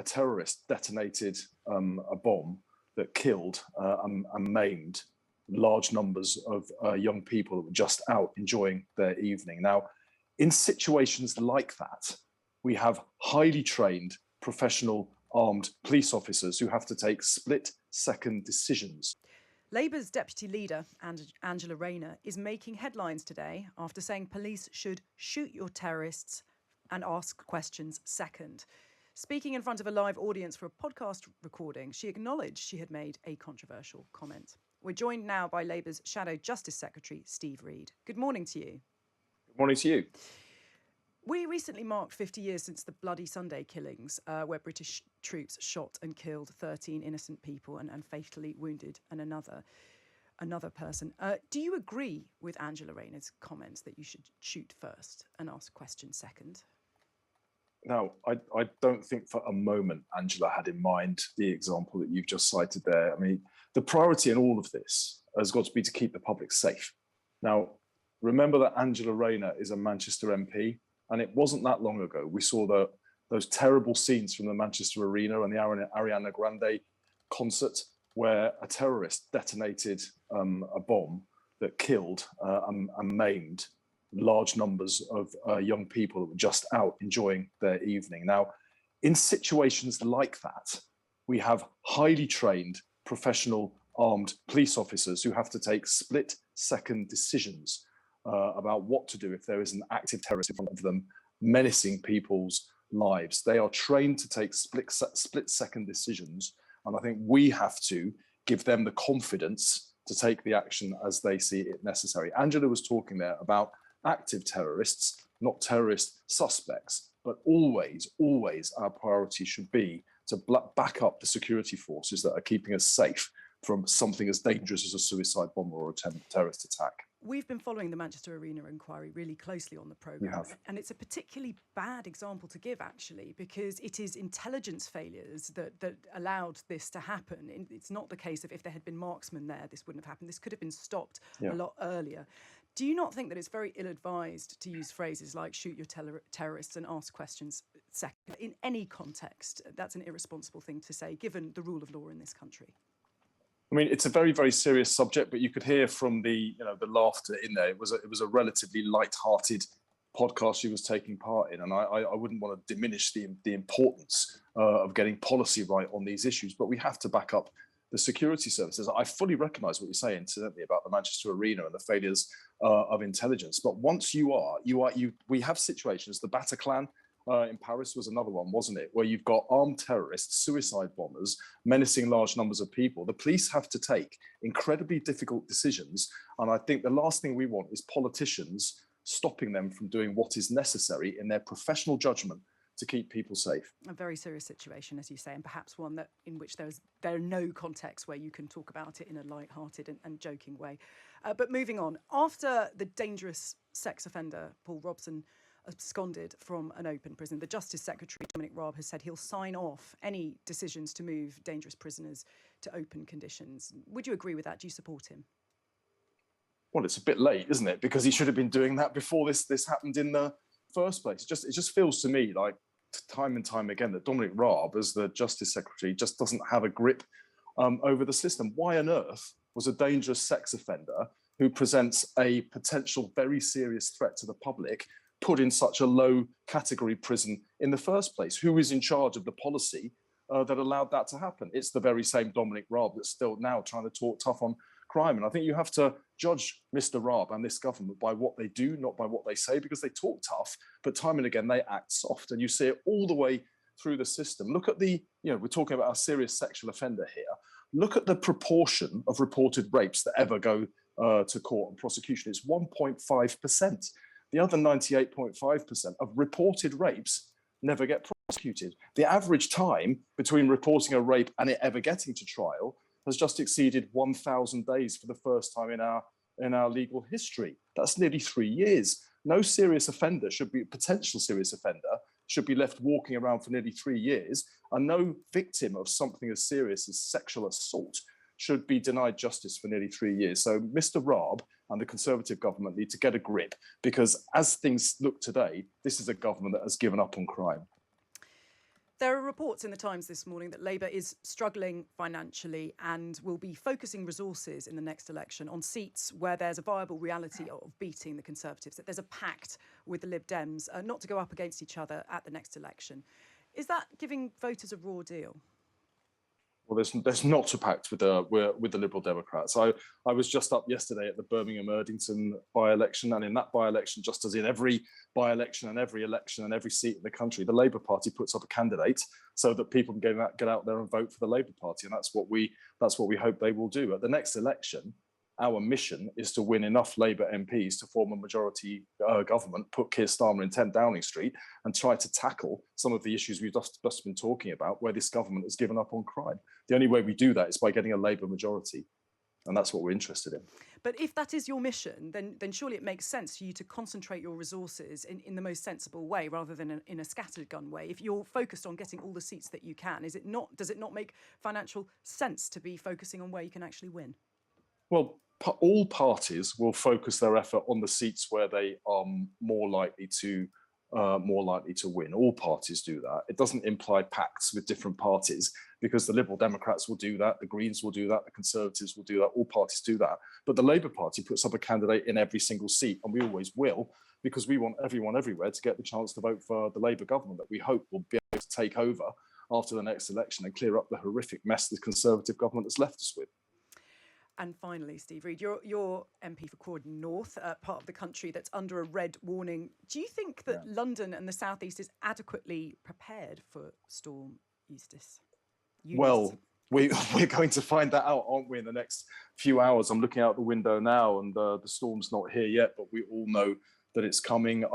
terrorist detonated a bomb that killed and maimed large numbers of young people that were just out enjoying their evening. Now, in situations like that, we have highly trained, professional, armed police officers who have to take split-second decisions. Labour's deputy leader, Angela Rayner, is making headlines today after saying police should shoot your terrorists and ask questions second. Speaking in front of a live audience for a podcast recording, she acknowledged she had made a controversial comment. We're joined now by Labour's Shadow Justice Secretary, Steve Reed. Good morning to you. Good morning to you. We recently marked 50 years since the Bloody Sunday killings, where British troops shot and killed 13 innocent people and fatally wounded another person. Do you agree with Angela Rayner's comments that you should shoot first and ask questions second? No, I don't think for a moment Angela had in mind the example that you've just cited there. I mean, the priority in all of this has got to be to keep the public safe. Now, remember that Angela Rayner is a Manchester MP, and it wasn't that long ago we saw those terrible scenes from the Manchester Arena and the Ariana Grande concert where a terrorist detonated a bomb that killed and maimed large numbers of young people that were just out enjoying their evening. Now, in situations like that, we have highly trained, professional, armed police officers who have to take split-second decisions about what to do if there is an active terrorist in front of them menacing people's lives. They are trained to take split-second decisions, and I think we have to give them the confidence to take the action as they see it necessary. Angela was talking there about active terrorists, not terrorist suspects, but always our priority should be to back up the security forces that are keeping us safe from something as dangerous as a suicide bomber or a terrorist attack. We've been following the Manchester Arena inquiry really closely on the programme. We have. And it's a particularly bad example to give, actually, because it is intelligence failures that allowed this to happen. It's not the case of if there had been marksmen there, this wouldn't have happened. This could have been stopped a lot earlier. Do you not think that it's very ill-advised to use phrases like shoot your terrorists and ask questions second? In any context, that's an irresponsible thing to say, given the rule of law in this country. I mean, it's a very, very serious subject, but you could hear from the laughter in there. It was a relatively light-hearted podcast she was taking part in, and I wouldn't want to diminish the importance of getting policy right on these issues, but we have to back up the security services. I fully recognise what you're saying, incidentally, about the Manchester Arena and the failures of intelligence. But once we have situations. The Bataclan in Paris was another one, wasn't it? Where you've got armed terrorists, suicide bombers, menacing large numbers of people. The police have to take incredibly difficult decisions. And I think the last thing we want is politicians stopping them from doing what is necessary in their professional judgment to keep people safe. A very serious situation, as you say, and perhaps one in which there are no contexts where you can talk about it in a light-hearted and joking way. But moving on, after the dangerous sex offender Paul Robson absconded from an open prison, the Justice Secretary, Dominic Raab, has said he'll sign off any decisions to move dangerous prisoners to open conditions. Would you agree with that? Do you support him? Well, it's a bit late, isn't it? Because he should have been doing that before this happened in the first place. It just feels to me like time and time again that Dominic Raab, as the Justice Secretary, just doesn't have a grip over the system. Why on earth was a dangerous sex offender who presents a potential very serious threat to the public put in such a low category prison in the first place? Who is in charge of the policy that allowed that to happen? It's the very same Dominic Raab that's still now trying to talk tough on crime. And I think you have to judge Mr. Raab and this government by what they do, not by what they say, because they talk tough, but time and again they act soft. And you see it all the way through the system. Look at we're talking about a serious sexual offender here. Look at the proportion of reported rapes that ever go to court and prosecution. It's 1.5%. The other 98.5% of reported rapes never get prosecuted. The average time between reporting a rape and it ever getting to trial has just exceeded 1,000 days for the first time in our legal history. That's nearly 3 years. No potential serious offender should be left walking around for nearly 3 years, and no victim of something as serious as sexual assault should be denied justice for nearly 3 years. So Mr. Raab and the Conservative government need to get a grip, because as things look today, this is a government that has given up on crime. There are reports in the Times this morning that Labour is struggling financially and will be focusing resources in the next election on seats where there's a viable reality of beating the Conservatives, that there's a pact with the Lib Dems not to go up against each other at the next election. Is that giving voters a raw deal? Well, there's not a pact with the Liberal Democrats. I was just up yesterday at the Birmingham Erdington by-election, and in that by-election, just as in every by-election and every election and every seat in the country, the Labour Party puts up a candidate so that people can get out there and vote for the Labour Party, and that's what we hope they will do. At the next election, our mission is to win enough Labour MPs to form a majority government, put Keir Starmer in 10 Downing Street, and try to tackle some of the issues we've just been talking about, where this government has given up on crime. The only way we do that is by getting a Labour majority, and that's what we're interested in. But if that is your mission, then surely it makes sense for you to concentrate your resources in the most sensible way, rather than in a scattergun way. If you're focused on getting all the seats that you can, does it not make financial sense to be focusing on where you can actually win? Well, all parties will focus their effort on the seats where they are more likely to win. All parties do that. It doesn't imply pacts with different parties, because the Liberal Democrats will do that, the Greens will do that, the Conservatives will do that, all parties do that. But the Labour Party puts up a candidate in every single seat, and we always will, because we want everyone everywhere to get the chance to vote for the Labour government that we hope will be able to take over after the next election and clear up the horrific mess the Conservative government has left us with. And finally, Steve Reid, you're MP for Croydon North, part of the country that's under a red warning. Do you think that London and the South East is adequately prepared for Storm Eunice? Well, we're going to find that out, aren't we, in the next few hours? I'm looking out the window now, and the storm's not here yet, but we all know that it's coming.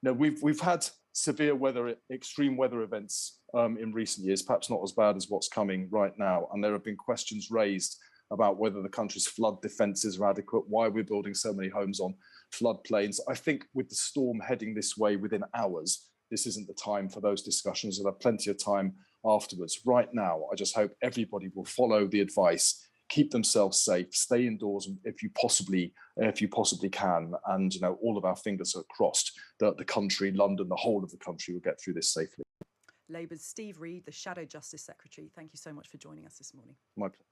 We've had severe weather, extreme weather events in recent years, perhaps not as bad as what's coming right now, and there have been questions raised about whether the country's flood defences are adequate, why we're building so many homes on floodplains. I think with the storm heading this way within hours, this isn't the time for those discussions. There'll have plenty of time afterwards. Right now, I just hope everybody will follow the advice, keep themselves safe, stay indoors if you possibly can, and all of our fingers are crossed that the country, London, the whole of the country, will get through this safely. Labour's Steve Reid, the Shadow Justice Secretary, thank you so much for joining us this morning. My pleasure.